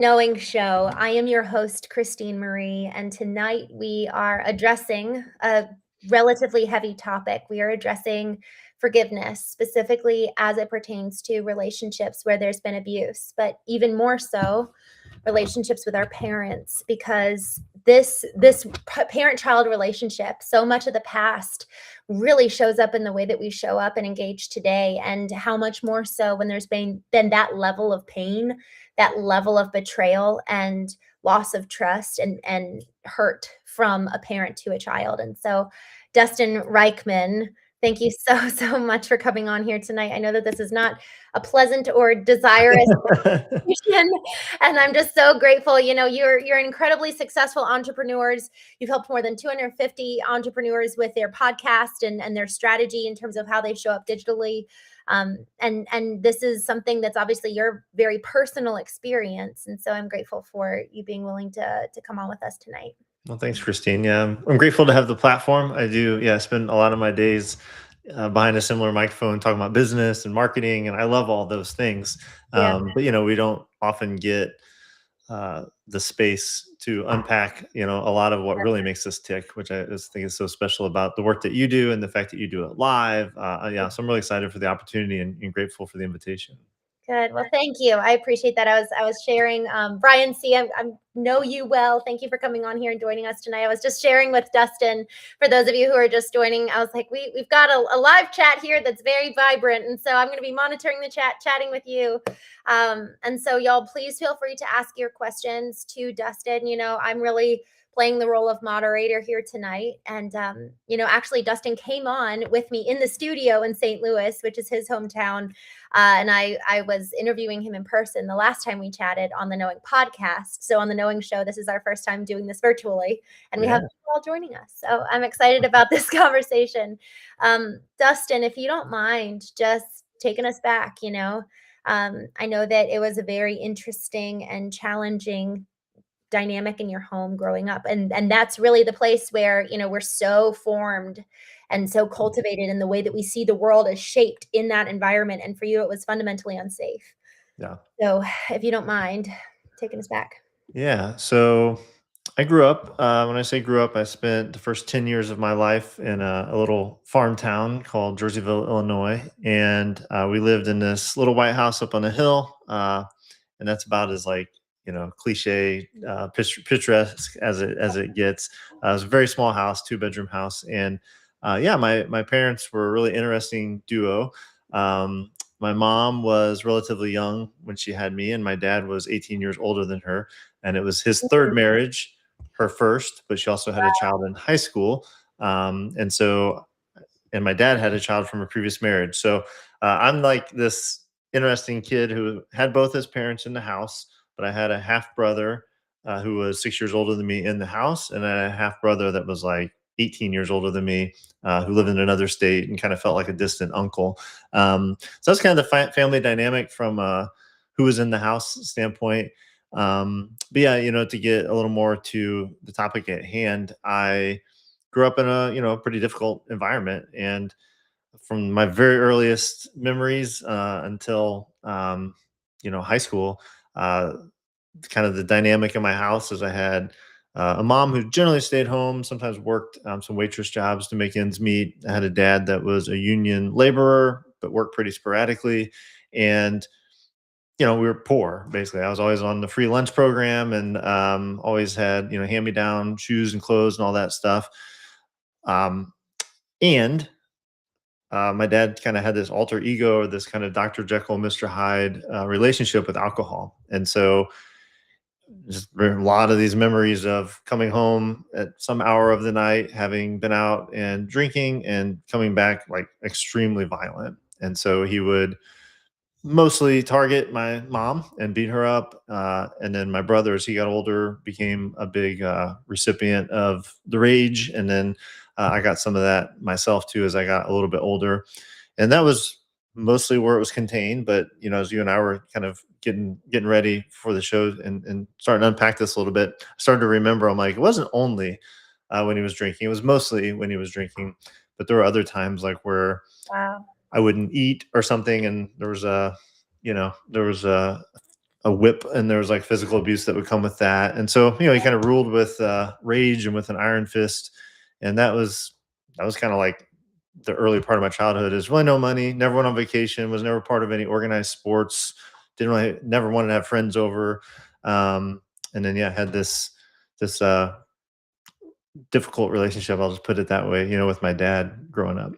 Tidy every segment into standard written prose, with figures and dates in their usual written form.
Knowing Show. I am your host, Christine Marie, and tonight we are addressing a relatively heavy topic. We are addressing forgiveness, specifically as it pertains to relationships where there's been abuse, but even more so, relationships with our parents, because this parent-child relationship, so much of the past really shows up in the way that we show up and engage today, and how much more so when there's been that level of pain, that level of betrayal and loss of trust and hurt from a parent to a child. And so, Dustin Riechmann, thank you so much for coming on here tonight. I know that this is not a pleasant or desirous conversation, and I'm just so grateful. You know, you're incredibly successful entrepreneurs. You've helped more than 250 entrepreneurs with their podcast and their strategy in terms of how they show up digitally. And this is something that's obviously your very personal experience. And so I'm grateful for you being willing to come on with us tonight. Well, thanks, Christine. Yeah, I'm grateful to have the platform. I do, yeah, spend a lot of my days behind a similar microphone talking about business and marketing, and I love all those things. Yeah. But we don't often get the space to unpack, a lot of what really makes us tick, which I just think is so special about the work that you do and the fact that you do it live. Yeah, so I'm really excited for the opportunity and grateful for the invitation. Good. Well, thank you. I appreciate that. I was sharing, Brian C. I know you well. Thank you for coming on here and joining us tonight. I was just sharing with Dustin. For those of you who are just joining, I was like, we've got a live chat here that's very vibrant, and so I'm going to be monitoring the chat, chatting with you. And so y'all, please feel free to ask your questions to Dustin. You know, I'm really playing the role of moderator here tonight. And, actually, Dustin came on with me in the studio in St. Louis, which is his hometown. And I was interviewing him in person the last time we chatted on the Knowing podcast. So on the Knowing Show, this is our first time doing this virtually, and we have people all joining us. So I'm excited about this conversation. Dustin, if you don't mind, just taking us back, I know that it was a very interesting and challenging dynamic in your home growing up, and that's really the place where we're so formed and so cultivated in the way that we see the world is shaped in that environment, and for you it was fundamentally unsafe. Yeah. So if you don't mind taking us back. Yeah. So I grew up. When I say grew up, I spent the first 10 years of my life in a little farm town called Jerseyville, Illinois. And we lived in this little white house up on a hill. And that's about as cliche, picturesque as it gets. It was a very small house, 2-bedroom house. And yeah, my parents were a really interesting duo. My mom was relatively young when she had me, and my dad was 18 years older than her. And it was his third marriage, her first, but she also had a child in high school. And my dad had a child from a previous marriage. So I'm like this interesting kid who had both his parents in the house, but I had a half brother who was 6 years older than me in the house, and then a half brother that was like 18 years older than me, who lived in another state and kind of felt like a distant uncle. So that's kind of the family dynamic from who was in the house standpoint. But yeah, to get a little more to the topic at hand, I grew up in a pretty difficult environment, and from my very earliest memories until high school, uh, kind of the dynamic in my house is I had a mom who generally stayed home, sometimes worked some waitress jobs to make ends meet. I had a dad that was a union laborer but worked pretty sporadically, and we were poor basically. I was always on the free lunch program, and always had hand me down shoes and clothes and all that stuff. And my dad kind of had this alter ego, or this kind of Dr. Jekyll, Mr. Hyde relationship with alcohol. And so just a lot of these memories of coming home at some hour of the night, having been out and drinking, and coming back like extremely violent. And so he would mostly target my mom and beat her up. And then my brother, as he got older, became a big recipient of the rage. And then I got some of that myself too as I got a little bit older. And that was mostly where it was contained. But as you and I were kind of getting ready for the show and starting to unpack this a little bit, I started to remember. I'm like, it wasn't only when he was drinking; it was mostly when he was drinking. But there were other times like where Wow. I wouldn't eat or something, and there was a a whip, and there was like physical abuse that would come with that. And so, he kind of ruled with rage and with an iron fist. And that was kind of like the early part of my childhood. Is really no money, never went on vacation, was never part of any organized sports, didn't really never wanted to have friends over. And then yeah, had this difficult relationship, I'll just put it that way, with my dad growing up.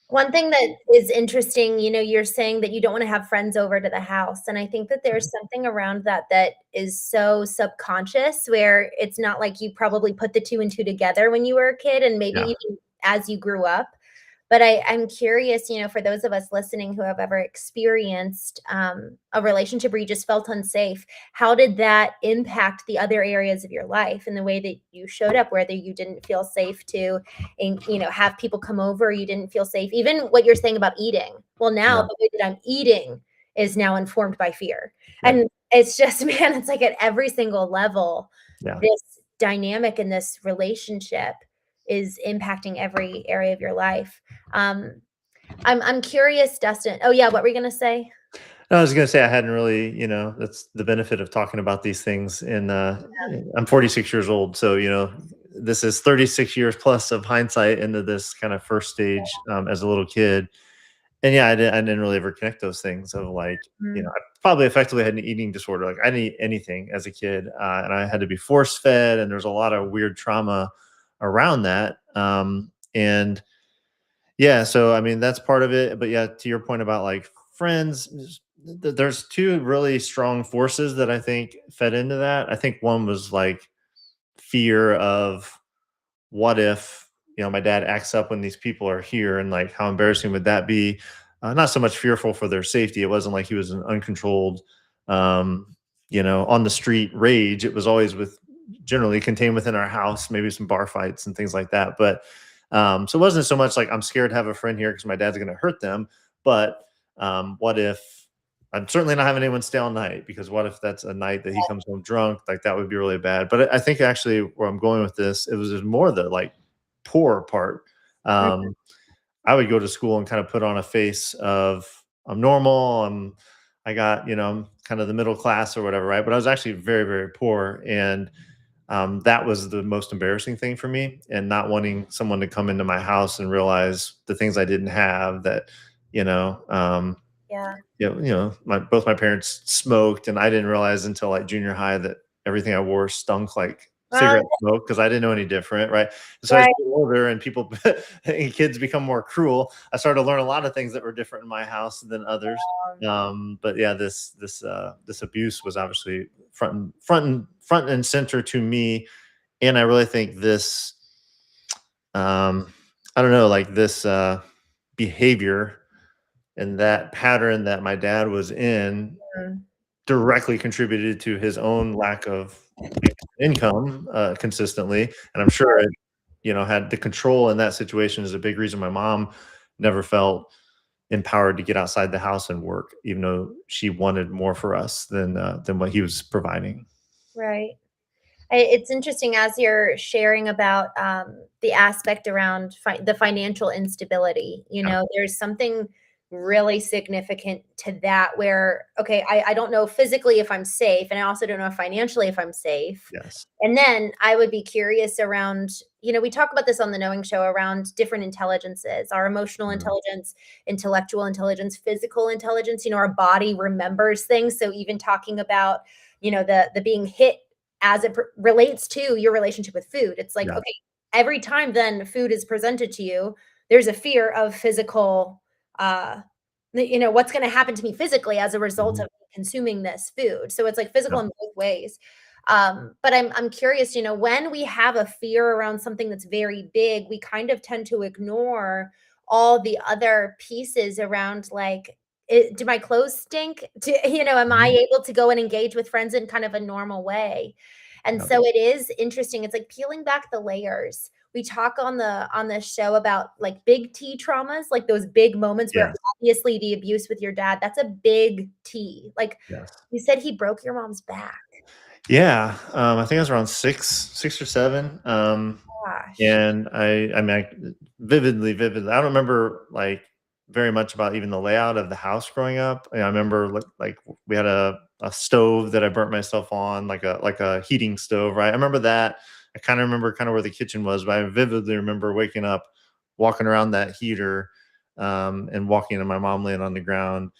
One thing that is interesting, you're saying that you don't wanna have friends over to the house, and I think that there's something around that that is so subconscious, where it's not like you probably put the 2 and 2 together when you were a kid and maybe Yeah. even as you grew up. But I'm curious, for those of us listening who have ever experienced, a relationship where you just felt unsafe, how did that impact the other areas of your life and the way that you showed up, whether you didn't feel safe to, and, have people come over, you didn't feel safe, even what you're saying about eating. Well, now Yeah. the way that I'm eating is now informed by fear. Yep. And it's just, man, it's like at every single level, Yeah. this dynamic in this relationship is impacting every area of your life. Um, I'm curious, Dustin. Oh yeah, what were you gonna say? No, I was gonna say I hadn't really, that's the benefit of talking about these things. And I'm 46 years old, so this is 36 years plus of hindsight into this kind of first stage as a little kid. And yeah, I didn't really ever connect those things of like, Mm, I probably effectively had an eating disorder. Like I didn't eat anything as a kid, and I had to be force fed, and there's a lot of weird trauma around that. And yeah, so I mean that's part of it. But yeah, to your point about like friends, there's two really strong forces that I think fed into that. I think one was like fear of what if my dad acts up when these people are here, and like how embarrassing would that be. Not so much fearful for their safety. It wasn't like he was an uncontrolled on the street rage. It was always with generally contained within our house, maybe some bar fights and things like that. But so it wasn't so much like I'm scared to have a friend here because my dad's going to hurt them. But what if I'm certainly not having anyone stay all night, because what if that's a night that he comes home drunk? Like that would be really bad. But I think actually where I'm going with this, it was just more the like poor part. mm, Um, I would go to school and kind of put on a face of I'm normal. I got, I'm kind of the middle class or whatever, right? But I was actually very, very poor. And that was the most embarrassing thing for me, and not wanting someone to come into my house and realize the things I didn't have that, you know, um, yeah. both my parents smoked, and I didn't realize until like junior high that everything I wore stunk like Well, cigarette smoke because I didn't know any different, right? So as I right. get older and people and kids become more cruel, I started to learn a lot of things that were different in my house than others. But yeah, this abuse was obviously front and center to me, and I really think this, I don't know, like this behavior and that pattern that my dad was in Mm, directly contributed to his own lack of income consistently. And I'm sure it, had the control in that situation is a big reason my mom never felt empowered to get outside the house and work, even though she wanted more for us than what he was providing. right. It's interesting as you're sharing about the aspect around the financial instability. Yeah. There's something really significant to that where, okay, I don't know physically if I'm safe, and I also don't know financially if I'm safe. Yes. And then I would be curious around, we talk about this on the Knowing Show around different intelligences, our emotional Mhm. intelligence, intellectual intelligence, physical intelligence. Our body remembers things. So even talking about, the being hit as it relates to your relationship with food. It's like, Yeah. okay, every time then food is presented to you, there's a fear of physical, uh, what's going to happen to me physically as a result Mhm. of consuming this food. So it's like physical Yep. in both ways. But I'm curious, when we have a fear around something that's very big, we kind of tend to ignore all the other pieces around like, do my clothes stink? Am I Mhm. able to go and engage with friends in kind of a normal way? And Yep. so it is interesting. It's like peeling back the layers. We talk on the show about like big T traumas, like those big moments where Yes. obviously the abuse with your dad, that's a big T. Like Yes. you said he broke your mom's back. Yeah. I think I was around 6 or 7. Gosh. And I mean, vividly. I don't remember like very much about even the layout of the house growing up. And I remember like we had a stove that I burnt myself on, like a heating stove, right? I remember that. I kind of remember kind of where the kitchen was, but I vividly remember waking up, walking around that heater, and walking and my mom laying on the ground.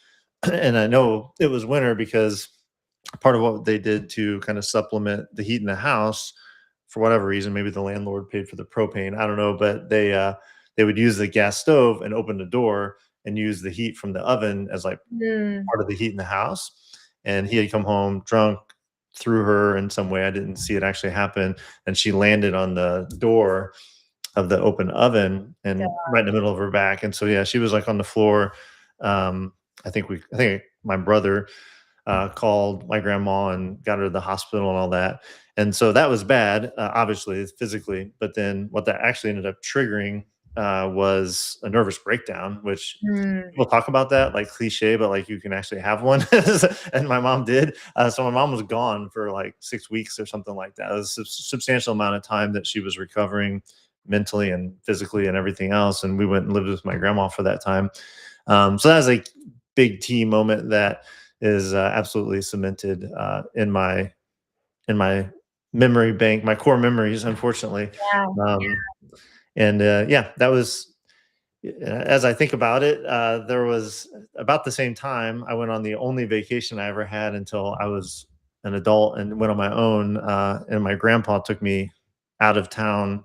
And I know it was winter because part of what they did to kind of supplement the heat in the house, for whatever reason, maybe the landlord paid for the propane, I don't know, but they would use the gas stove and open the door and use the heat from the oven as like Mm, part of the heat in the house. And he had come home drunk, through her in some way. I didn't see it actually happen, and she landed on the door of the open oven and right in the middle of her back. And so yeah, she was like on the floor. I think my brother called my grandma and got her to the hospital and all that. And so that was bad, obviously, physically. But then what that actually ended up triggering was a nervous breakdown, which mm, people talk about that like cliche, but like you can actually have one. And my mom did. So my mom was gone for like 6 weeks or something like that. It was a substantial amount of time that she was recovering mentally and physically and everything else. And we went and lived with my grandma for that time. So that was a big T moment that is absolutely cemented in my memory bank, my core memories, unfortunately. yeah, Um, and yeah, that was, as I think about it, there was about the same time I went on the only vacation I ever had until I was an adult and went on my own. And my grandpa took me out of town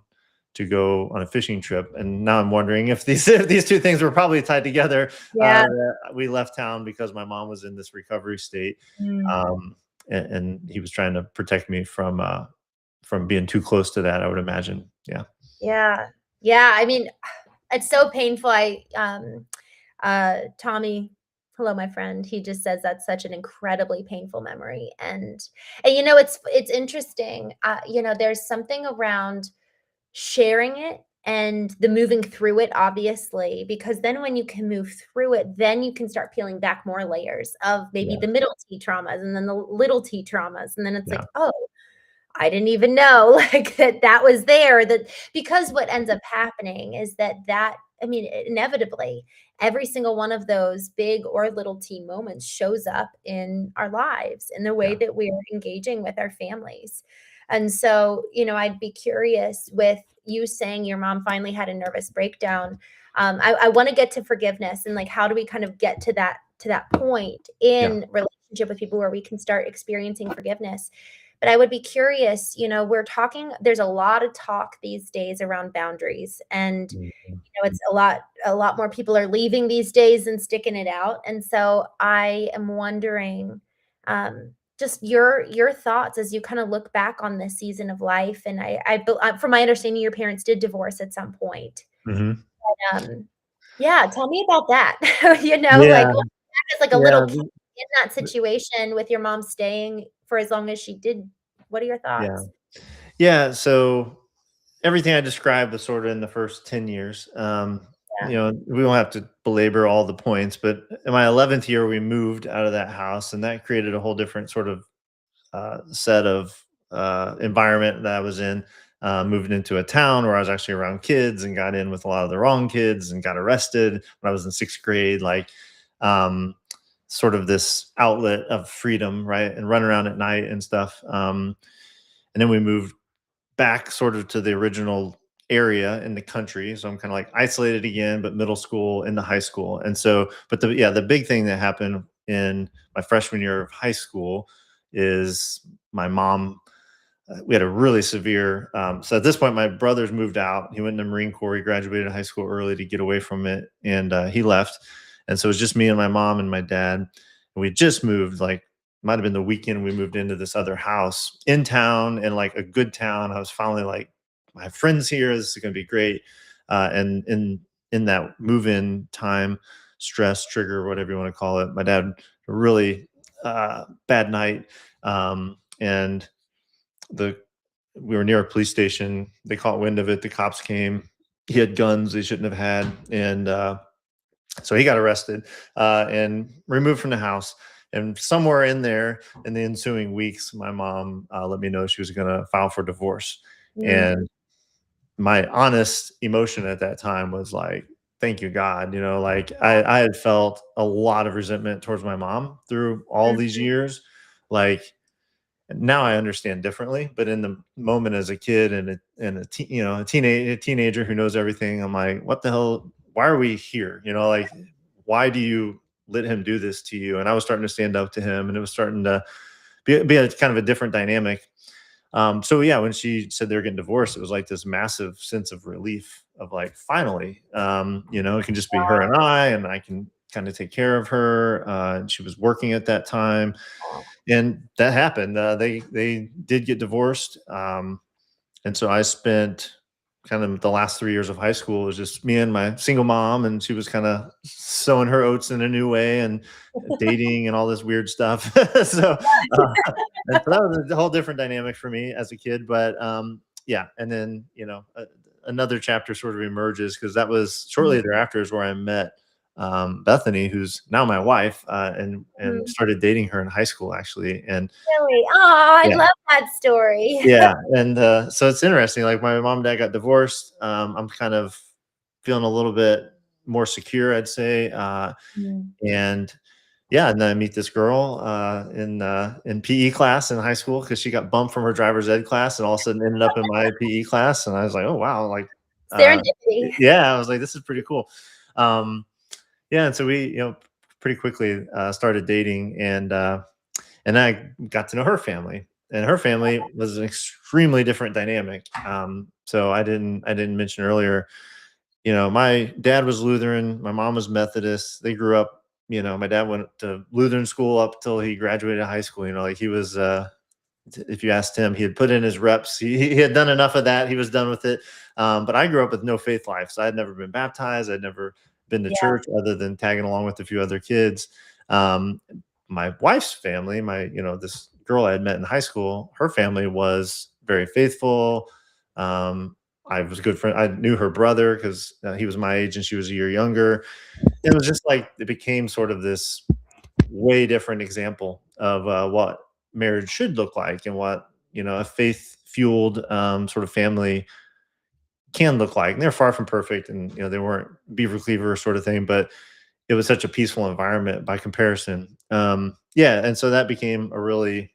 to go on a fishing trip. And now I'm wondering if these if these two things were probably tied together. yeah. That we left town because my mom was in this recovery state, Mm. and he was trying to protect me from being too close to that. I would imagine. Yeah. Yeah. Yeah, I mean, it's so painful. Tommy, hello, my friend, he just says that's such an incredibly painful memory, and, it's interesting, there's something around sharing it and the moving through it, obviously, because then when you can move through it, then you can start peeling back more layers of maybe Yeah. the middle T traumas and then the little T traumas, and then it's Yeah. like, "Oh, I didn't even know like that was there that because what ends up happening is that I mean, inevitably, every single one of those big or little T moments shows up in our lives in the way Yeah. that we're engaging with our families. And so, I'd be curious with you saying your mom finally had a nervous breakdown. I want to get to forgiveness and like how do we kind of get to that point Yeah. in relationship with people where we can start experiencing forgiveness. But I would be curious, there's a lot of talk these days around boundaries and Mhm. it's a lot more people are leaving these days and sticking it out. And so I am wondering just your thoughts as you kind of look back on this season of life. And from my understanding, your parents did divorce at some point. Mhm. Yeah, tell me about that. Like Yeah. looking back as like a little Yeah. kid in that situation with your mom staying for as long as she did. What are your Yeah. thoughts? Yeah. So everything I described was sort of in the first 10 years. Yeah. We don't have to belabor all the points, but in my 11th year, we moved out of that house, and that created a whole different sort of set of environment that I was in. Moving into a town where I was actually around kids and got in with a lot of the wrong kids and got arrested when I was in sixth grade. Like, um, sort of this outlet of freedom, right? And run around at night and stuff. And then we moved back sort of to the original area in the country. So I'm kind of like isolated again, but middle school into high school. And so, but the big thing that happened in my freshman year of high school is my mom. We had a really severe. So at this point, my brother's moved out. He went in the Marine Corps. He graduated high school early to get away from it, and he left. And so it was just me and my mom and my dad. And we just moved. Like, might have been the weekend we moved into this other house in town, in like a good town. I was finally like, my friends here. This is going to be great. And in that move-in time, stress trigger, whatever you want to call it, my dad a really bad night, and the we were near a police station. They caught wind of it. The cops came. He had guns they shouldn't have had, and so he got arrested and removed from the house. And somewhere in there, in the ensuing weeks, my mom let me know she was going to file for divorce. Mm, And my honest emotion at that time was like, thank you God, like I had felt a lot of resentment towards my mom through all these Mhm. years. Like now I understand differently, but in the moment as a kid a teenager who knows everything, I'm like, what the hell? Why are we here? Like, why do you let him do this to you? And I was starting to stand up to him, and it was starting to be a kind of a different dynamic. So yeah, when she said they were getting divorced, it was like this massive sense of relief of like, finally, it can just be her and I can kind of take care of her. And she was working at that time, and that happened. They did get divorced, and so I spent kind of the last 3 years of high school was just me and my single mom, and she was kind of sowing her oats in a new way and dating and all this weird stuff. so, and so that was a whole different dynamic for me as a kid. But yeah, and then another chapter sort of emerges because that was shortly thereafter is where I met Bethany, who's now my wife, and Mhm. started dating her in high school actually. And Really? Aw, I yeah, love that story. yeah, and so it's interesting. Like my mom and dad got divorced. I'm kind of feeling a little bit more secure, I'd say. Mm. And yeah, and then I meet this girl in PE class in high school because she got bumped from her driver's ed class and all of a sudden ended up in my PE class, and I was like, oh wow, like uh, Serendipity. yeah, I was like, this is pretty cool. Um, yeah, and so we pretty quickly started dating, and I got to know her family, and her family was an extremely different dynamic. So I didn't mention earlier, my dad was Lutheran, my mom was Methodist. They grew up, my dad went to Lutheran school up till he graduated high school. Like he was, if you asked him, he had put in his reps. He had done enough of that. He was done with it. But I grew up with no faith life. So I'd never been baptized. I'd never been to Yeah. church other than tagging along with a few other kids. My wife's family, this girl I had met in high school, her family was very faithful. I was a good friend. I knew her brother because he was my age and she was a year younger. It was just like it became sort of this way different example of what marriage should look like and what a faith fueled sort of family can look like. And they're far from perfect, and they weren't beaver cleaver sort of thing, but it was such a peaceful environment by comparison. Yeah, and so that became a really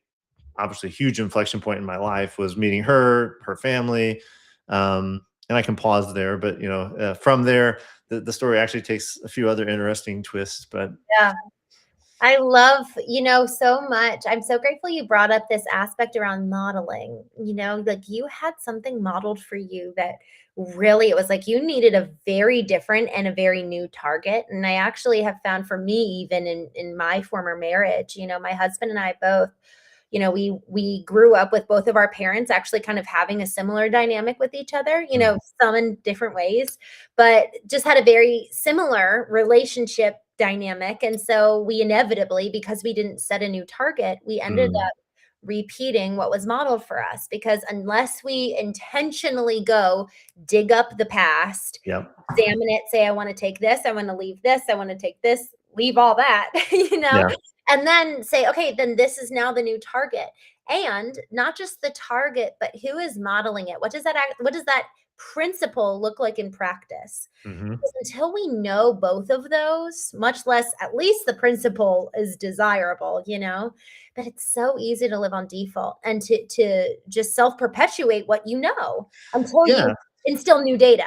obviously huge inflection point in my life was meeting her family. And I can pause there, but from there, the story actually takes a few other interesting twists. But Yeah. I love, so much. I'm so grateful you brought up this aspect around modeling. Like you had something modeled for you that really, it was like you needed a very different and a very new target. And I actually have found for me, even in my former marriage, my husband and I both, we grew up with both of our parents actually kind of having a similar dynamic with each other, mm, some in different ways, but just had a very similar relationship dynamic. And so we inevitably, because we didn't set a new target, we ended mm, up repeating what was modeled for us. Because unless we intentionally go dig up the past, yep, examine it, say, I want to take this, I want to leave this, I want to take this, leave all that, yeah, and then say, okay, then this is now the new target. And not just the target, but who is modeling it? What does that principle look like in practice? hmm, Because until we know both of those, much less at least the principle is desirable, but it's so easy to live on default and to just self-perpetuate what you know until you yeah. instill new data.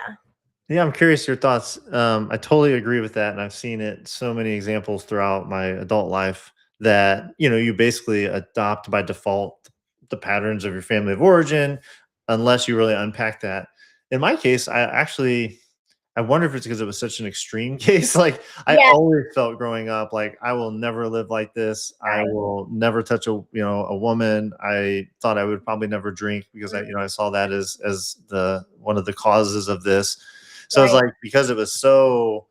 Yeah, I'm curious your thoughts. I totally agree with that, and I've seen it so many examples throughout my adult life that you basically adopt by default the patterns of your family of origin, unless you really unpack that. In my case, I wonder if it's because it was such an extreme case. Like I Yeah, always felt growing up, like I will never live like this. I right. will never touch a woman. I thought I would probably never drink because I saw that as the one of the causes of this. So it's Right. like because it was so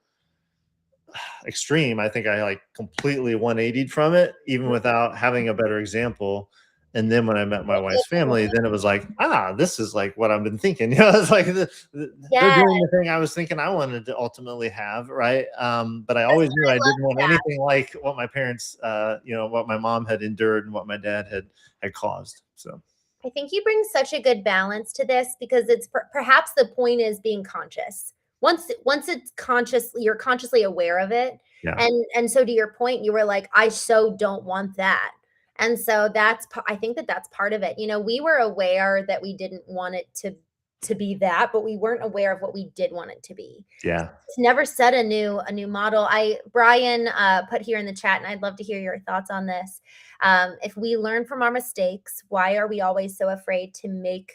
extreme, I think I like completely 180'd from it, even without having a better example. And then when I met my wife's family, then it was like, this is like what I've been thinking. It's like they're Yeah, doing the thing I was thinking I wanted to ultimately have, right? But I that's always knew I I love didn't want that. anything like what my parents, what my mom had endured and what my dad had caused. So I think you bring such a good balance to this because it's perhaps the point is being conscious. once it's consciously you're consciously aware of it, Yeah. and so to your point, you were like, "I so don't want that." And so I think that that's part of it. You know, we were aware that we didn't want it to be that, but we weren't aware of what we did want it to be. Yeah. It's never set a new model. I Brian put here in the chat, and I'd love to hear your thoughts on this. If we learn from our mistakes, why are we always so afraid to make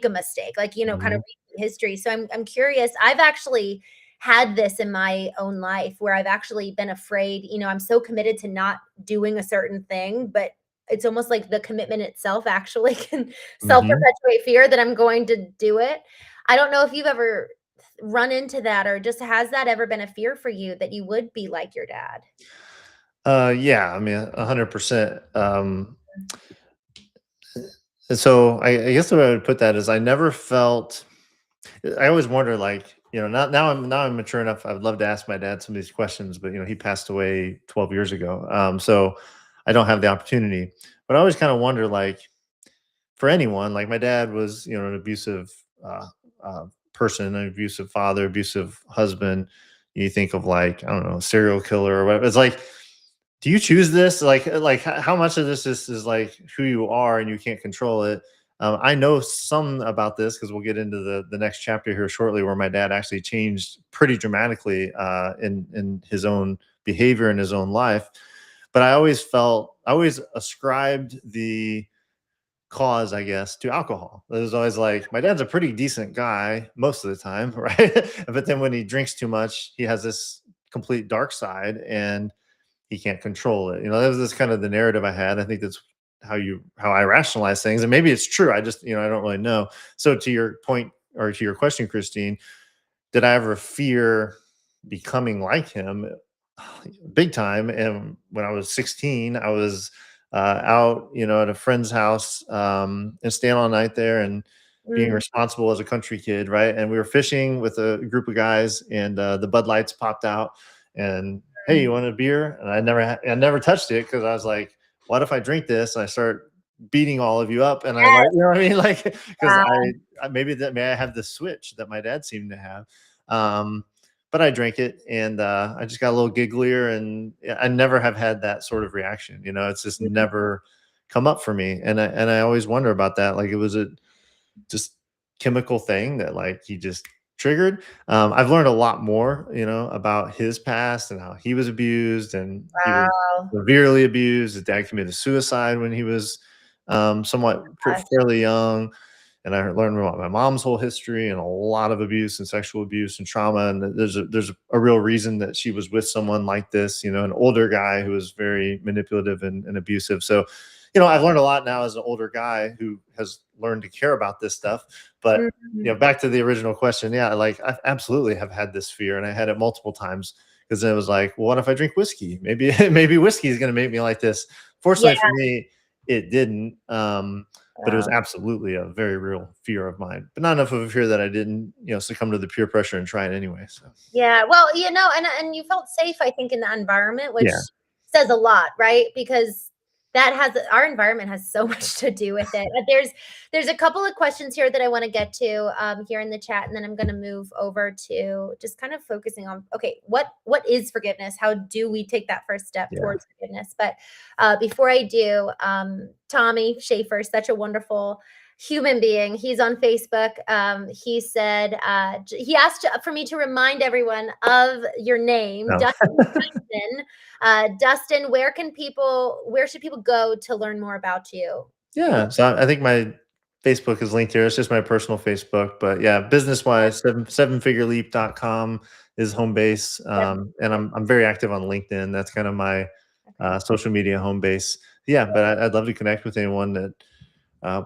a mistake? Like, you know, kind of Mhm. reading history. So I'm curious. I've actually had this in my own life where I've actually been afraid. You know, I'm so committed to not doing a certain thing, but it's almost like the commitment itself actually can self Mhm. perpetuate fear that I'm going to do it. I don't know if you've ever run into that, or just has that ever been a fear for you that you would be like your dad? Yeah, I mean, 100%. And so I guess the way I would put that is I never felt. I always wonder, like, now I'm mature enough. I would love to ask my dad some of these questions, but he passed away 12 years ago. So I don't have the opportunity. But I always kind of wonder, like, for anyone, like my dad was, an abusive uh, uh, person, an abusive father, abusive husband. You think of, like, I don't know, serial killer or whatever. It's like, do you choose this? Like how much of this is like who you are and you can't control it? I know some about this because we'll get into the next chapter here shortly, where my dad actually changed pretty dramatically in his own behavior in his own life. But I always ascribed the cause, I guess, to alcohol. It was always like, my dad's a pretty decent guy most of the time, right? But then when he drinks too much, he has this complete dark side, and he can't control it. That was this kind of the narrative I had. I think that's how I rationalize things, and maybe it's true. I just, I don't really know. So to your point, or to your question, Christine, did I ever fear becoming like him? Big time. And when I was 16, I was out, at a friend's house, and staying all night there, and being Mm, responsible as a country kid, right? And we were fishing with a group of guys, and the Bud Lights popped out, and hey, you mm. want a beer? And I never touched it because I was like, what if I drink this and I start beating all of you up? And I, like, Yes. you know what I mean? Like, because Yeah. I maybe that may I have the switch that my dad seemed to have. Um, but I drank it, and I just got a little gigglier, and yeah, I never have had that sort of reaction. It's just Mhm. never come up for me, and I always wonder about that. Like, it was a just chemical thing that, like, he just triggered. I've learned a lot more, about his past and how he was abused, and he was Wow. severely abused. His dad committed suicide when he was somewhat Gosh. fairly young, and I learned about my mom's whole history and a lot of abuse and sexual abuse and trauma. And there's a real reason that she was with someone like this, an older guy who was very manipulative and abusive. So, I've learned a lot now as an older guy who has learned to care about this stuff. But Mhm. back to the original question, yeah, like, I absolutely have had this fear, and I had it multiple times, because then it was like, well, what if I drink whiskey? Maybe maybe whiskey is going to make me like this. Yeah. Fortunately for me, it didn't. But it was Wow. absolutely a very real fear of mine, but not enough of a fear that I didn't, succumb to the peer pressure and try it anyway. So Yeah, well, and you felt safe, I think, in that environment, which yeah, says a lot, right? Because that has our environment has so much to do with it. There's a couple of questions here that I want to get to here in the chat, and then I'm going to move over to just kind of focusing on, okay, what is forgiveness? How do we take that first step yeah, towards forgiveness? But before I do, Tommy Schaefer, such a wonderful human being. He's on Facebook. He said he asked for me to remind everyone of your name, no, Dustin. Dustin, where should people go to learn more about you? Who? yeah. So I think my Facebook is linked here. It's just my personal Facebook, but yeah, business wise, sevenfigureleap.com is home base, and I'm very active on LinkedIn. That's kind of my Okay. social media home base. Yeah, but I'd love to connect with anyone that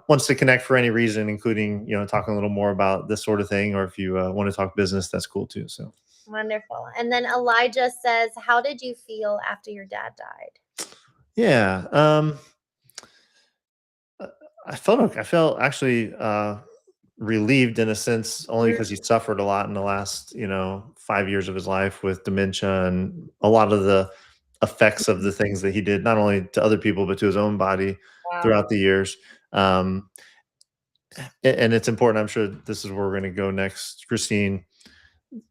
wants to connect for any reason, including, talking a little more about this sort of thing, or if you want to talk business, that's cool too. So Wonderful. And then Elijah says, "How did you feel after your dad died?" yeah, uh, I felt actually relieved, in a sense, only Mm, because he suffered a lot in the last 5 years of his life with dementia, and a lot of the effects of the things that he did, not only to other people but to his own body wow. throughout the years. Um, and it's important. I'm sure this is where we're going to go next, Christine.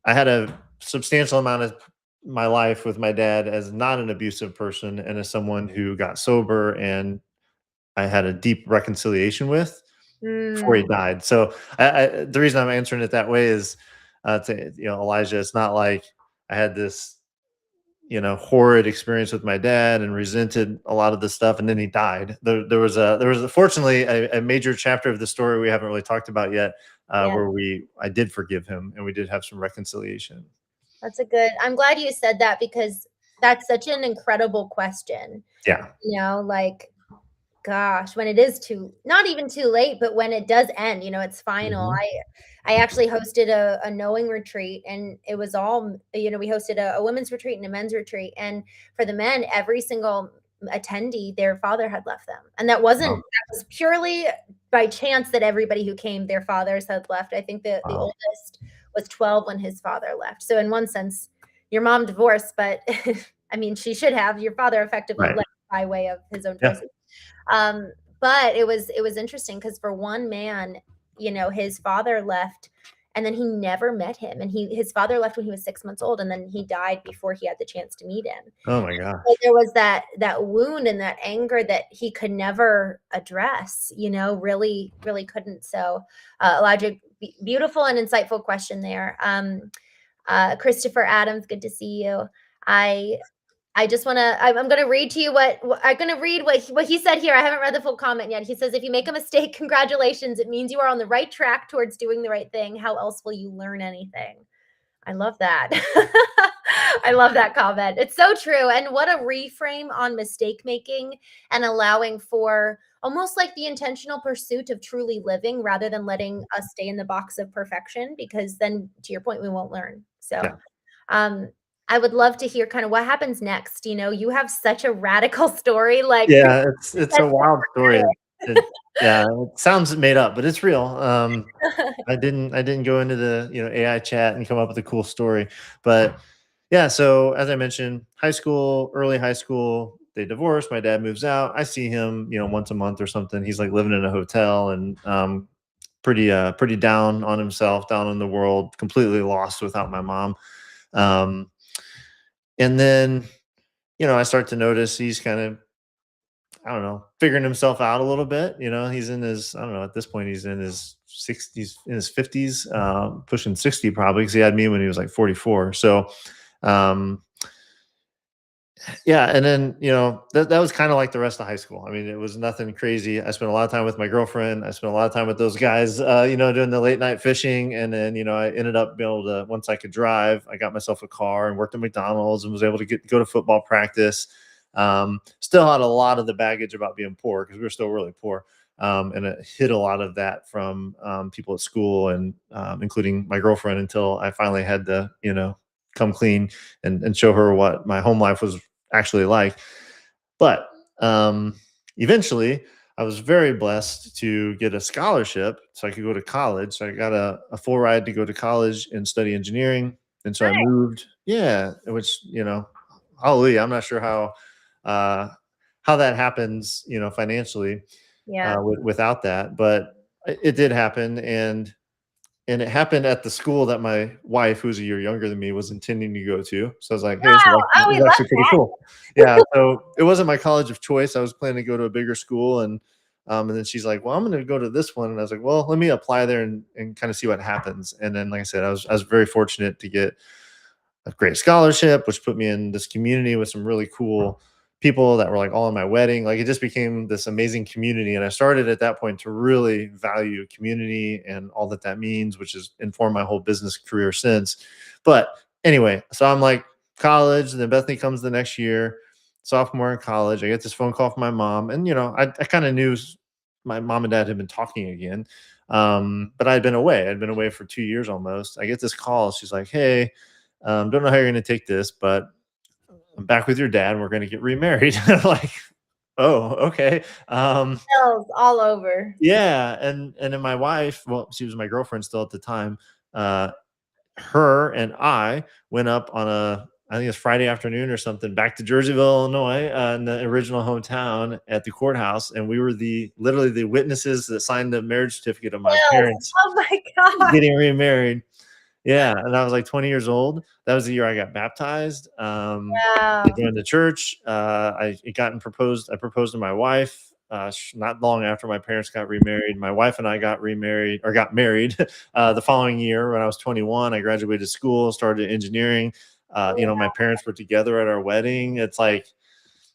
I had a substantial amount of my life with my dad as not an abusive person and as someone who got sober and I had a deep reconciliation with before he Mm, died. So the reason I'm answering it that way is, to Elijah, it's not like I had this horrid experience with my dad and resented a lot of the stuff, and then he died. There was fortunately a major chapter of the story we haven't really talked about yet, yeah, where I did forgive him and we did have some reconciliation. that's a good I'm glad you said that because that's such an incredible question, Yeah. like, gosh, when it is too not even too late, but when it does end, it's final. Hmm. I actually hosted a knowing retreat and it was all, we hosted a women's retreat and a men's retreat. And for the men, every single attendee, their father had left them. And Wow. that was purely by chance that everybody who came, their fathers had left. I think the Wow. oldest was 12 when his father left. So in one sense, your mom divorced, but I mean, she should have. Your father effectively Right. left by way of his own Yeah. choices. But it was interesting because for one man, his father left and then he never met him. And his father left when he was 6 months old, and then he died before he had the chance to meet him. Oh my So gosh. there was that wound and that anger that he could never address, really, really couldn't. So Elijah, beautiful and insightful question there. Christopher Adams, good to see you. I I just want to. I'm going to read to you I'm going to read what he said here. I haven't read the full comment yet. He says, "If you make a mistake, congratulations. It means you are on the right track towards doing the right thing. How else will you learn anything?" I love that. I love that comment. It's so true. And what a reframe on mistake making and allowing for almost like the intentional pursuit of truly living rather than letting us stay in the box of perfection, because then, to your point, we won't learn. So Yeah. um, I would love to hear kind of what happens next. You have such a radical story, like Yeah, it's that's a wild story. Yeah, it sounds made up, but it's real. I didn't go into the AI chat and come up with a cool story, but yeah. So as I mentioned, early high school, they divorced. My dad moves out. I see him, once a month or something. He's like living in a hotel and pretty down on himself, down in the world, completely lost without my mom. Um, and then I start to notice he's kind of, I don't know, figuring himself out a little bit. He's in his, I don't know, at this point, he's in his 60s, in his 50s, pushing 60 probably, because he had me when he was like 44. So, um, yeah. And then, that was kind of like the rest of high school. I mean, it was nothing crazy. I spent a lot of time with my girlfriend. I spent a lot of time with those guys, doing the late night fishing. And then, I ended up being able to, once I could drive, I got myself a car and worked at McDonald's and was able to go to football practice. Still had a lot of the baggage about being poor because we were still really poor. And it hid a lot of that from people at school and including my girlfriend, until I finally had to, come clean and show her what my home life was actually like. But eventually, I was very blessed to get a scholarship so I could go to college. So I got a full ride to go to college and study engineering. And so I moved, yeah, which, hallelujah. I'm not sure uh, how that happens, financially, yeah. without that, but it did happen. And it happened at the school that my wife, who's a year younger than me, was intending to go to. So I was like, "Hey, Wow. Oh, this we is love actually pretty cool." Yeah, so it wasn't my college of choice. I was planning to go to a bigger school, and then she's like, "Well, I'm going to go to this one," and I was like, "Well, let me apply there and kind of see what happens." And then, like I said, I was very fortunate to get a great scholarship, which put me in this community with some really cool people that were like all in my wedding. Like it just became this amazing community. And I started at that point to really value community and all that that means, which has informed my whole business career since. But anyway, so I'm like college, and then Bethany comes the next year, sophomore in college. I get this phone call from my mom, and I kind of knew my mom and dad had been talking again. But I'd been away. I'd been away for 2 years almost. I get this call. She's like, "Hey, don't know how you're going to take this, but I'm back with your dad and we're going to get remarried." Like, oh, okay. Chills all over. Yeah. And then my wife, well, she was my girlfriend still at the time. Uh, her and I went up on I think it's Friday afternoon or something, back to Jerseyville, Illinois, in the original hometown at the courthouse. And we were literally the witnesses that signed the marriage certificate of my Chills. parents Oh my god. getting remarried. Yeah, and I was like 20 years old. That was the year I got baptized. I Wow. joined the church. I proposed to my wife not long after my parents got remarried. My wife and I got remarried or got married the following year when I was 21. I graduated school, started engineering. My parents were together at our wedding. It's like,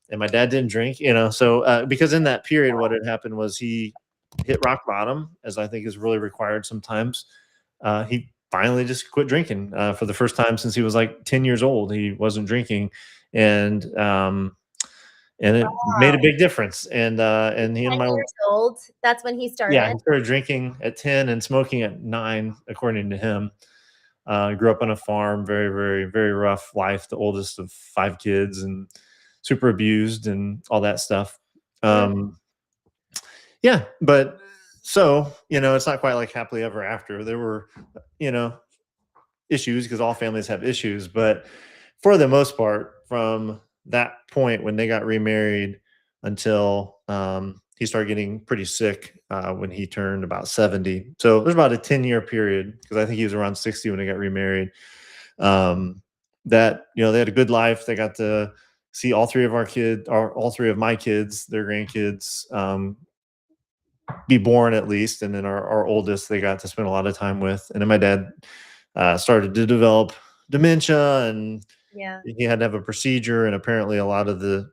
and my dad didn't drink, so because in that period, what had happened was he hit rock bottom, as I think is really required sometimes. He finally just quit drinking for the first time since he was like 10 years old. He wasn't drinking, and it made a Wow. big difference. And he and 10 my years old, that's when he yeah, started? he started drinking at 10 and smoking at 9, according to him. Grew up on a farm, very, very, very rough life. The oldest of 5 kids, and super abused and all that stuff. Mm, Yeah, but so it's not quite like happily ever after. There were, you know, issues because all families have issues, but for the most part, from that point when they got remarried until he started getting pretty sick when he turned about 70. So there's about a 10-year period because I think he was around 60 when they got remarried. Um, that they had a good life. They got to see all three of our kids, or all three of my kids, their grandkids, be born at least, and then our oldest they got to spend a lot of time with. And then my dad started to develop dementia, and yeah. he had to have a procedure, and apparently a lot of the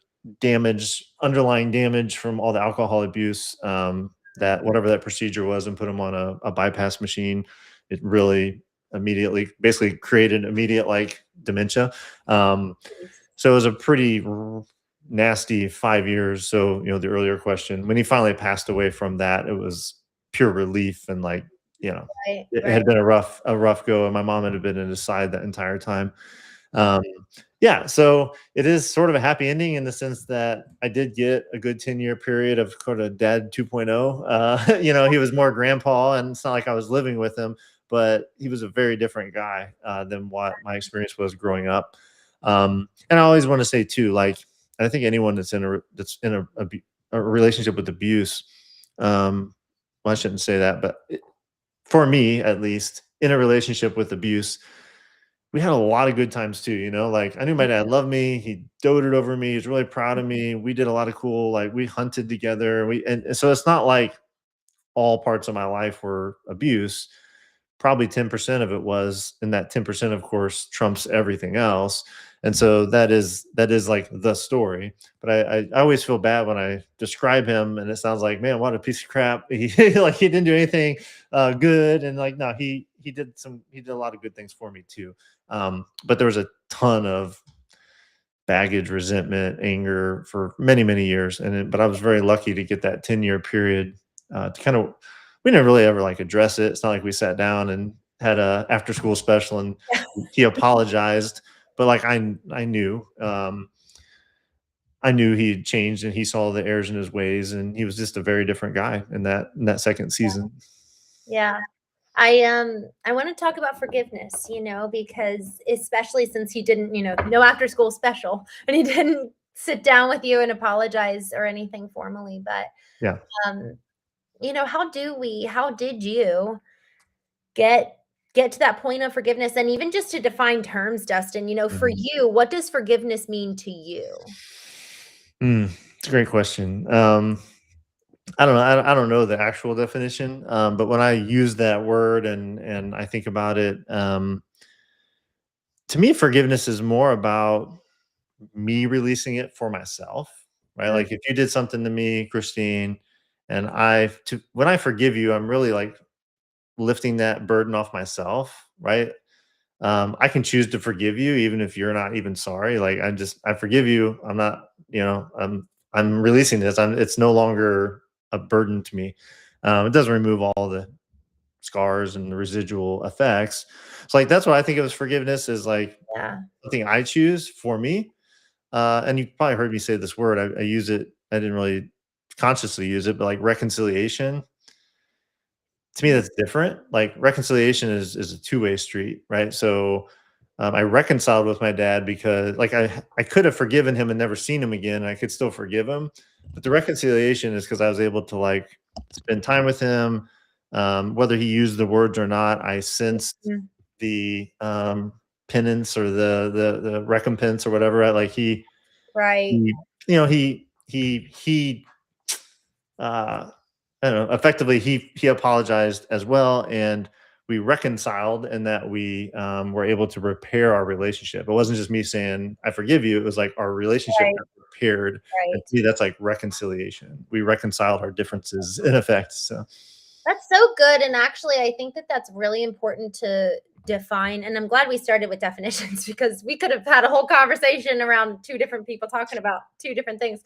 underlying damage from all the alcohol abuse, that whatever that procedure was, and put him on a bypass machine, it really immediately basically created immediate like dementia. um, Jeez. so it was a pretty nasty 5 years. So, the earlier question, when he finally passed away from that, it was pure relief. And like, you know, Right, it right. had been a rough go, and my mom had been at his side that entire time. Um, yeah, so it is sort of a happy ending in the sense that I did get a good 10-year period of sort of dad 2.0. He was more grandpa, and it's not like I was living with him, but he was a very different guy than what my experience was growing up. And I always want to say too, like, I think anyone that's in a relationship with abuse, well, I shouldn't say that, but for me at least, in a relationship with abuse, we had a lot of good times too. Like, I knew my dad loved me. He doted over me. He's really proud of me. We did a lot of cool, like, we hunted together. And so it's not like all parts of my life were abuse. Probably 10% of it was, and that 10%, of course, trumps everything else. And so that is like the story. But I always feel bad when I describe him, and it sounds like, man, what a piece of crap. Like, he didn't do anything good. And like, no, he did a lot of good things for me too. But there was a ton of baggage, resentment, anger for many, many years. But I was very lucky to get that 10-year period to kind of, we didn't really ever like address it. It's not like we sat down and had a after school special and he apologized, but like I knew he had changed, and he saw the errors in his ways, and he was just a very different guy in that second season. Yeah. I want to talk about forgiveness, because especially since he didn't, no after school special and he didn't sit down with you and apologize or anything formally, but Yeah. um how did you get get to that point of forgiveness, and even just to define terms, Dustin, for Mhm. you, what does forgiveness mean to you? It's a great question. I don't know. I don't know the actual definition, but when I use that word and I think about it, to me, forgiveness is more about me releasing it for myself, right? Mm, Like, if you did something to me, Christine, and when I forgive you, I'm really like lifting that burden off myself, right? I can choose to forgive you even if you're not even sorry. Like, I forgive you. I'm not, I'm releasing this. It's no longer a burden to me. It doesn't remove all the scars and the residual effects. So like, that's what I think of as forgiveness, is like yeah. something I choose for me. And you probably heard me say this word. I use it. I didn't really consciously use it, but like reconciliation, to me, Mm, that's different. Like, reconciliation is a two-way street, right? So I reconciled with my dad because like I could have forgiven him and never seen him again, and I could still forgive him. But the reconciliation is because I was able to like spend time with him. Whether he used the words or not, I sensed mm, the penance or the recompense or whatever, right? Like Right. he you know he uh I don't know, effectively he apologized as well, and we reconciled, and that we were able to repair our relationship. It wasn't just me saying I forgive you, it was like our relationship Right. got repaired. And Right. to me, that's like reconciliation. We reconciled our differences in effect. So That's so good, and actually, I think that that's really important to define, and I'm glad we started with definitions because we could have had a whole conversation around two different people talking about two different things.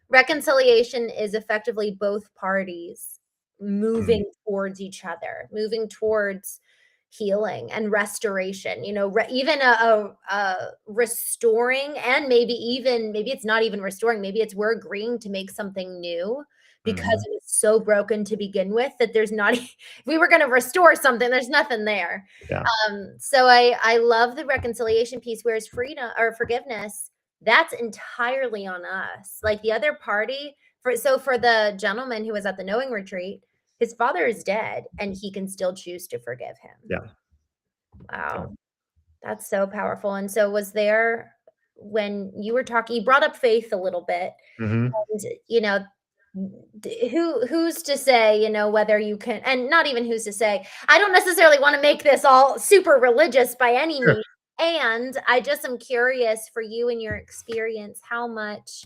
Reconciliation is effectively both parties mhm, moving towards each other, moving towards healing and restoration. Even a restoring, and maybe it's not even restoring. Maybe it's we're agreeing to make something new because mhm, it was so broken to begin with that there's not. If we were going to restore something, there's nothing there. yeah. So I love the reconciliation piece, whereas freedom or forgiveness, that's entirely on us. Like the other party, for the gentleman who was at the knowing retreat, his father is dead and he can still choose to forgive him. Yeah. Yeah. Wow, that's so powerful. And so was there, when you were talking, you brought up faith a little bit, Mhm. and who's to say, whether you can, and not even who's to say, I don't necessarily want to make this all super religious by any Sure. means, and I just am curious for you and your experience, how much,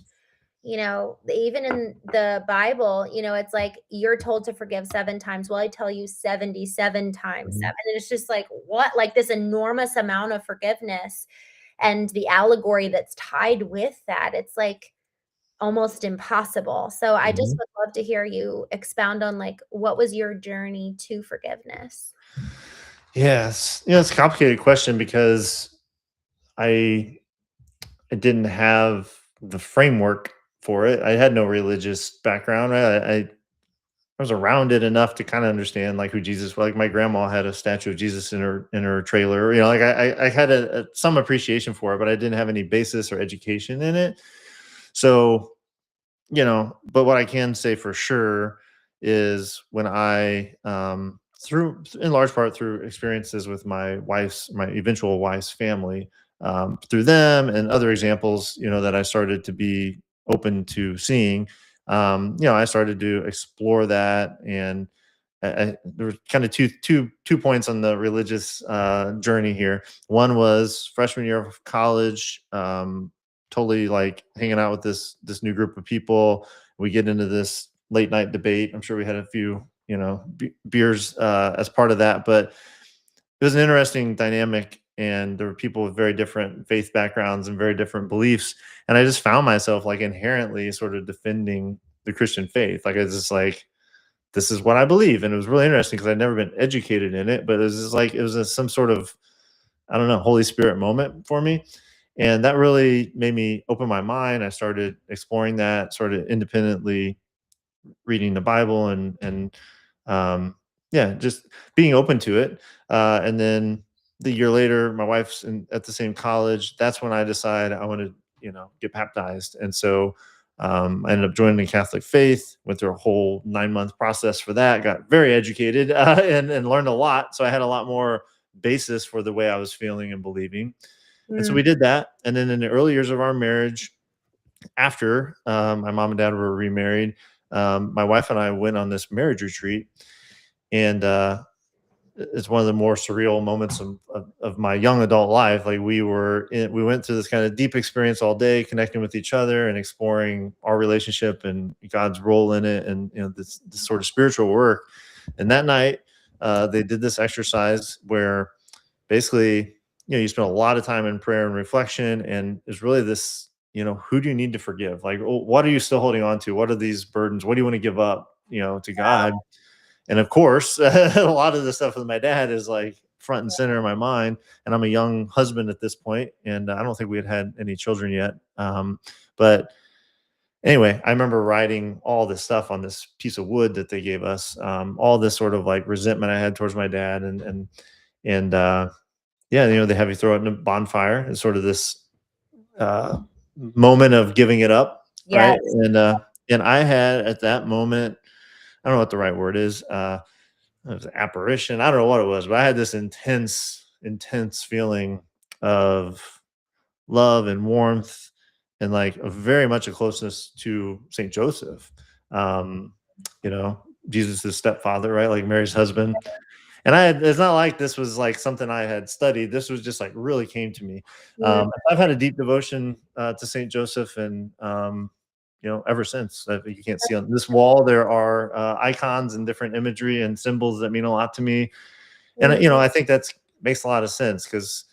even in the Bible, it's like you're told to forgive 7 times. Well, I tell you 77 times Mhm. seven. And it's just like, what? Like this enormous amount of forgiveness and the allegory that's tied with that. It's like almost impossible. So I just Mhm. would love to hear you expound on, like, what was your journey to forgiveness? Yes. It's a complicated question because I I didn't have the framework for it. I had no religious background. I was around it enough to kind of understand like who Jesus was. Like my grandma had a statue of Jesus in her trailer. Like I had some appreciation for it, but I didn't have any basis or education in it. So but what I can say for sure is when I through in large part through experiences with my eventual wife's family, through them and other examples, that I started to be open to seeing, I started to explore that. And there were kind of two points on the religious journey here. One was freshman year of college, totally like hanging out with this new group of people. We get into this late night debate. I'm sure we had a few, beers as part of that, but it was an interesting dynamic. And there were people with very different faith backgrounds and very different beliefs. And I just found myself like inherently sort of defending the Christian faith. Like, it's just like, this is what I believe. And it was really interesting because I'd never been educated in it, but it was just like, it was some sort of, I don't know, Holy Spirit moment for me. And that really made me open my mind. I started exploring that, sort of independently reading the Bible, and um, yeah, just being open to it. And then the year later, my wife's at the same college. That's when I decided I want to, get baptized. And so I ended up joining the Catholic faith. Went through a whole 9 month process for that. Got very educated and learned a lot. So I had a lot more basis for the way I was feeling and believing. And so Mm, we did that. And then in the early years of our marriage, after my mom and dad were remarried, my wife and I went on this marriage retreat. And it's one of the more surreal moments of my young adult life. Like we went through this kind of deep experience all day, connecting with each other and exploring our relationship and God's role in it, and this sort of spiritual work. And that night, they did this exercise where basically, you spend a lot of time in prayer and reflection, and it's really this, who do you need to forgive? Like, what are you still holding on to? What are these burdens? What do you want to give up, to God? And of course, a lot of the stuff with my dad is like front and center in my mind. And I'm a young husband at this point, and I don't think we had any children yet. But anyway, I remember writing all this stuff on this piece of wood that they gave us, all this sort of like resentment I had towards my dad, and yeah, they have you throw it in a bonfire. It's sort of this uh, moment of giving it up, right? yes. And I had at that moment, I don't know what the right word is. It was an apparition. I don't know what it was, but I had this intense intense feeling of love and warmth, and like a very much a closeness to Saint Joseph, um, you know, Jesus' stepfather, right? Like Mary's husband. And it's not like this was like something I had studied. This was just like really came to me. Mm, I've had a deep devotion to Saint Joseph, and ever since. You can't see on this wall there are icons and different imagery and symbols that mean a lot to me, and mm, I think that's makes a lot of sense because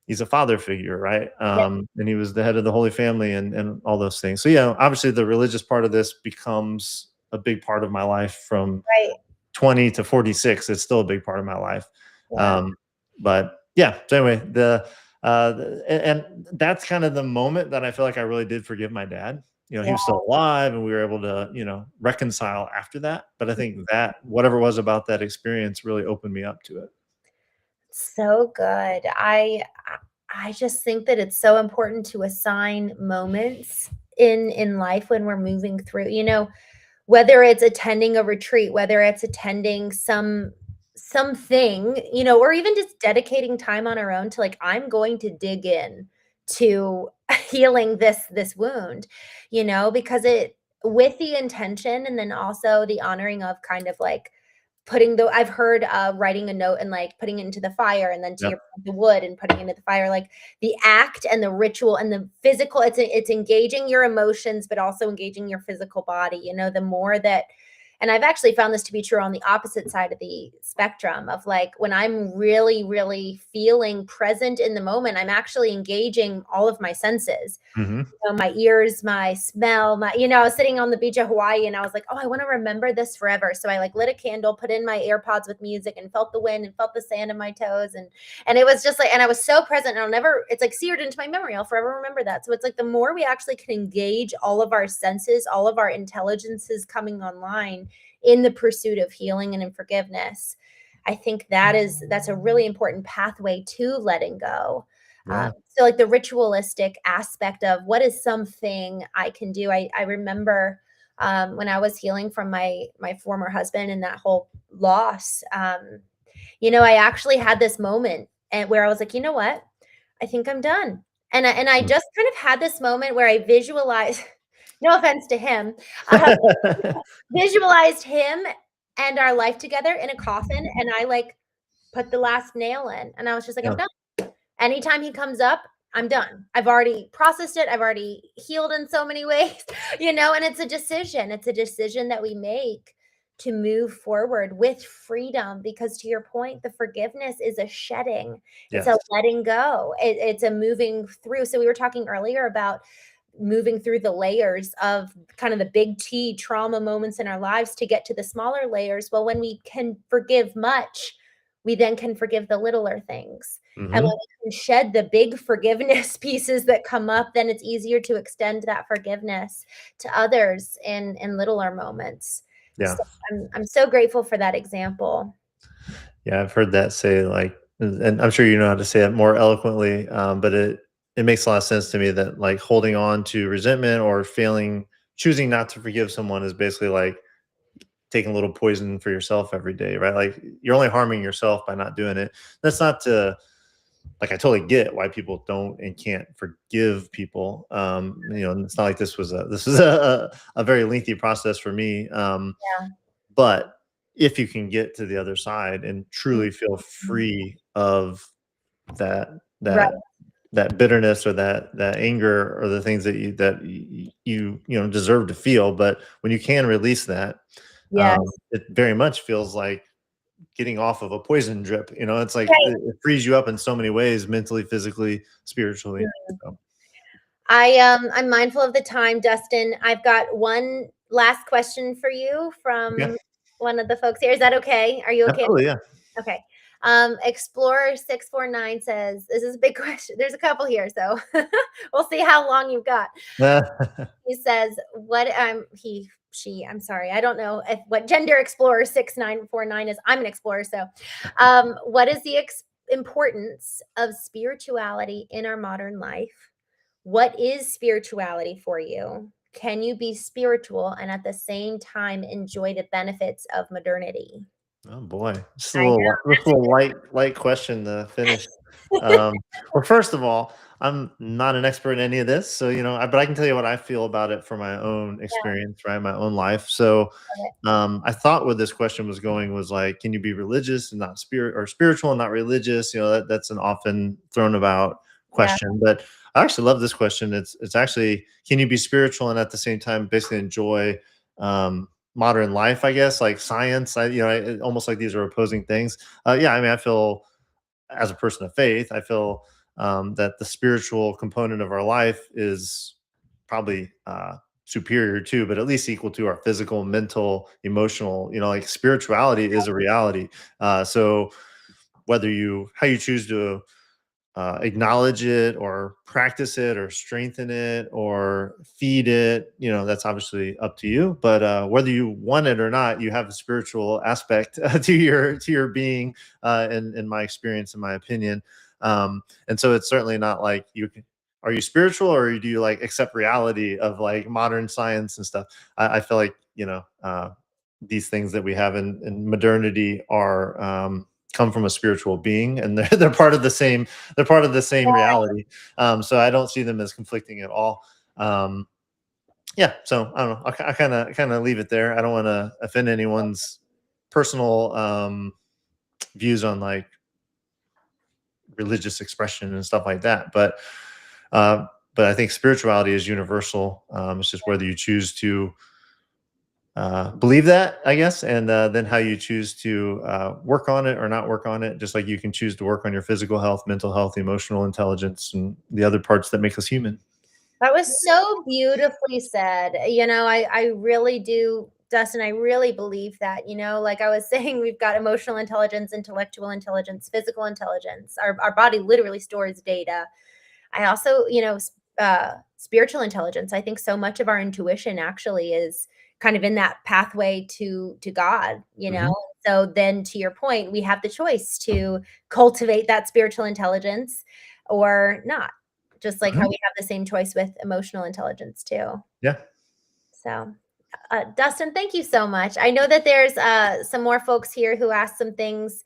he's a father figure, right? yeah, And he was the head of the Holy Family, and all those things. So yeah, obviously the religious part of this becomes a big part of my life from right. 20 to 46. It's still a big part of my life. Yeah, Um, but yeah, so anyway, and that's kind of the moment that I feel like I really did forgive my dad. He yeah. was still alive, and we were able to, reconcile after that. But I think that whatever it was about that experience really opened me up to it. So good. I just think that it's so important to assign moments in life when we're moving through, whether it's attending a retreat, whether it's attending something, or even just dedicating time on our own to like, I'm going to dig in to healing this wound, because it with the intention and then also the honoring of kind of like putting the I've heard, writing a note and, like, putting it into the fire, and then to your Yep. point, the wood and putting it into the fire, like, the act and the ritual and the physical, it's engaging your emotions, but also engaging your physical body, the more that and I've actually found this to be true on the opposite side of the spectrum of, like, when I'm really, really feeling present in the moment, I'm actually engaging all of my senses, Hmm. my ears, my smell, I was sitting on the beach of Hawaii and I was like, oh, I want to remember this forever. So I like lit a candle, put in my AirPods with music and felt the wind and felt the sand in my toes. And it was just like, and I was so present and it's like seared into my memory. I'll forever remember that. So it's like the more we actually can engage all of our senses, all of our intelligences coming online in the pursuit of healing and in forgiveness, I think that's a really important pathway to letting go. Yeah. So like the ritualistic aspect of what is something I can do. I remember when I was healing from my former husband and that whole loss. I actually had this moment and where I was like, you know what? I think I'm done. And I just kind of had this moment where I visualized, no offense to him, uh, visualized him and our life together in a coffin, and I like put the last nail in, and I was just like, I'm Yeah. done. Anytime he comes up, I'm done. I've already processed it. I've already healed in so many ways, and it's a decision. It's a decision that we make to move forward with freedom because to your point, the forgiveness is a shedding. It's a Yes. letting go. It's a moving through. So we were talking earlier about moving through the layers of kind of the big T trauma moments in our lives to get to the smaller layers. Well, when we can forgive much, we then can forgive the littler things. And when Hmm. we can shed the big forgiveness pieces that come up, then it's easier to extend that forgiveness to others in littler moments. Yeah. So I'm so grateful for that example. Yeah, I've heard that say like, and I'm sure you know how to say it more eloquently, but it makes a lot of sense to me that like holding on to resentment or failing, choosing not to forgive someone is basically like taking a little poison for yourself every day, right? Like you're only harming yourself by not doing it. That's not to like I totally get why people don't and can't forgive people. And it's not like this was a very lengthy process for me. Yeah. But if you can get to the other side and truly feel Mhm. free of that Right. that that bitterness or that anger or the things that you deserve to feel, but when you can release that, Yes. it very much feels like getting off of a poison drip. It's like Right. it frees you up in so many ways, mentally, physically, spiritually. So I'm mindful of the time, Dustin. I've got one last question for you yeah, from one of the folks here. Is that okay? Are you okay? absolutely, yeah. Okay. Explorer 649 says, this is a big question. There's a couple here, so we'll see how long you've got. He says, I'm sorry, I don't know what gender Explorer 6949 is. I'm an explorer, so what is the importance of spirituality in our modern life? What is spirituality for you? Can you be spiritual and at the same time enjoy the benefits of modernity? Oh boy, I know. just a little light question to finish. Um, well, first of all, I'm not an expert in any of this, so but I can tell you what I feel about it from my own Yeah, experience, right? My own life. So, love it. I thought where this question was going was like, can you be religious and not spirit, or spiritual and not religious? That's an often thrown about Yeah, question, but I actually love this question. It's actually, can you be spiritual and at the same time basically enjoy modern life, I guess, like science. Almost like these are opposing things. Yeah, I mean, I feel as a person of faith, I feel that the spiritual component of our life is probably superior to, but at least equal to our physical, mental, emotional. Like spirituality is a reality. So whether how you choose to acknowledge it or practice it or strengthen it or feed it, that's obviously up to you. But whether you want it or not, you have a spiritual aspect to your being, in my experience, in my opinion. And so it's certainly not like are you spiritual, or do you like accept reality of like modern science and stuff? I feel like these things that we have in modernity are come from a spiritual being, and they're part of the same reality. So I don't see them as conflicting at all. Um, yeah, so I don't know. I kind of leave it there. I don't want to offend anyone's personal views on like religious expression and stuff like that, uh, but I think spirituality is universal. It's just whether you choose to believe that, I guess, and then how you choose to work on it or not work on it, just like you can choose to work on your physical health, mental health, emotional intelligence, and the other parts that make us human. that was so beautifully said. I really do, Dustin, I really believe that, like I was saying, we've got emotional intelligence, intellectual intelligence, physical intelligence. Our body literally stores data. I also, spiritual intelligence. I think so much of our intuition actually is kind of in that pathway to God. Hmm. So then to your point, we have the choice to cultivate that spiritual intelligence or not. Just like how Hmm. we have the same choice with emotional intelligence too. Yeah. So, Dustin, thank you so much. I know that there's some more folks here who asked some things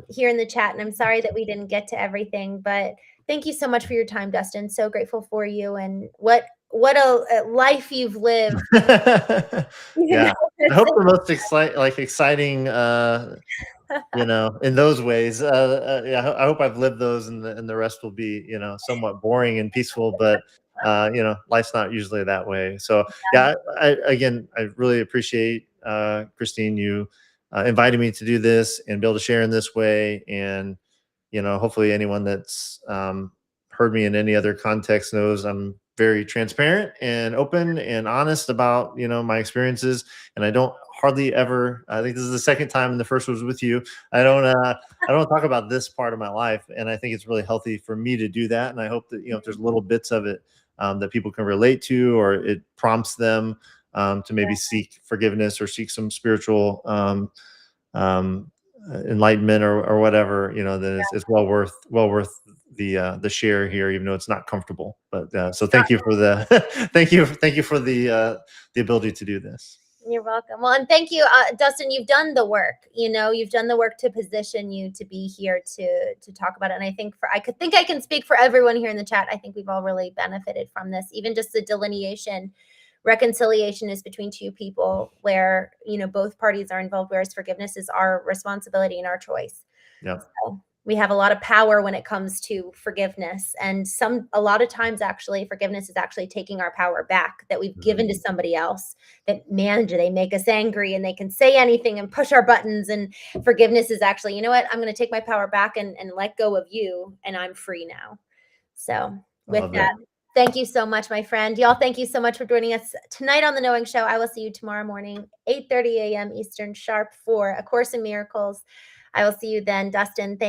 here in the chat, and I'm sorry that we didn't get to everything, but thank you so much for your time, Dustin. So grateful for you and what a life you've lived. You know, Yeah. I hope the most exciting, in those ways. Yeah, I hope I've lived those, and the rest will be, somewhat boring and peaceful. But life's not usually that way. So yeah, again, I really appreciate Christine, you inviting me to do this and be able to share in this way, and hopefully anyone that's heard me in any other context knows I'm very transparent and open and honest about my experiences, and I don't hardly ever. I think this is the second time, and the first was with you. I don't. I don't talk about this part of my life, and I think it's really healthy for me to do that. And I hope that if there's little bits of it that people can relate to, or it prompts them to maybe seek forgiveness or seek some spiritual um, enlightenment, or whatever, then it's well worth the share here, even though it's not comfortable. But so thank you for the thank you for the ability to do this. You're welcome. Well, and thank you, Dustin. You've done the work. You've done the work to position you to be here to talk about it. And I think I can speak for everyone here in the chat. I think we've all really benefited from this. Even just the delineation, reconciliation is between two people where both parties are involved, whereas forgiveness is our responsibility and our choice. Yeah. So we have a lot of power when it comes to forgiveness, and a lot of times actually forgiveness is actually taking our power back that we've given to Mhm. somebody else. That, man, do they make us angry and they can say anything and push our buttons. And forgiveness is actually, you know what, I'm going to take my power back and let go of you, and I'm free now. So I with love that. that, thank you so much, my friend. Y'all, thank you so much for joining us tonight on The Knowing Show. I will see you tomorrow morning, 8:30 a.m. Eastern sharp, for A Course in Miracles. I will see you then. Dustin, thank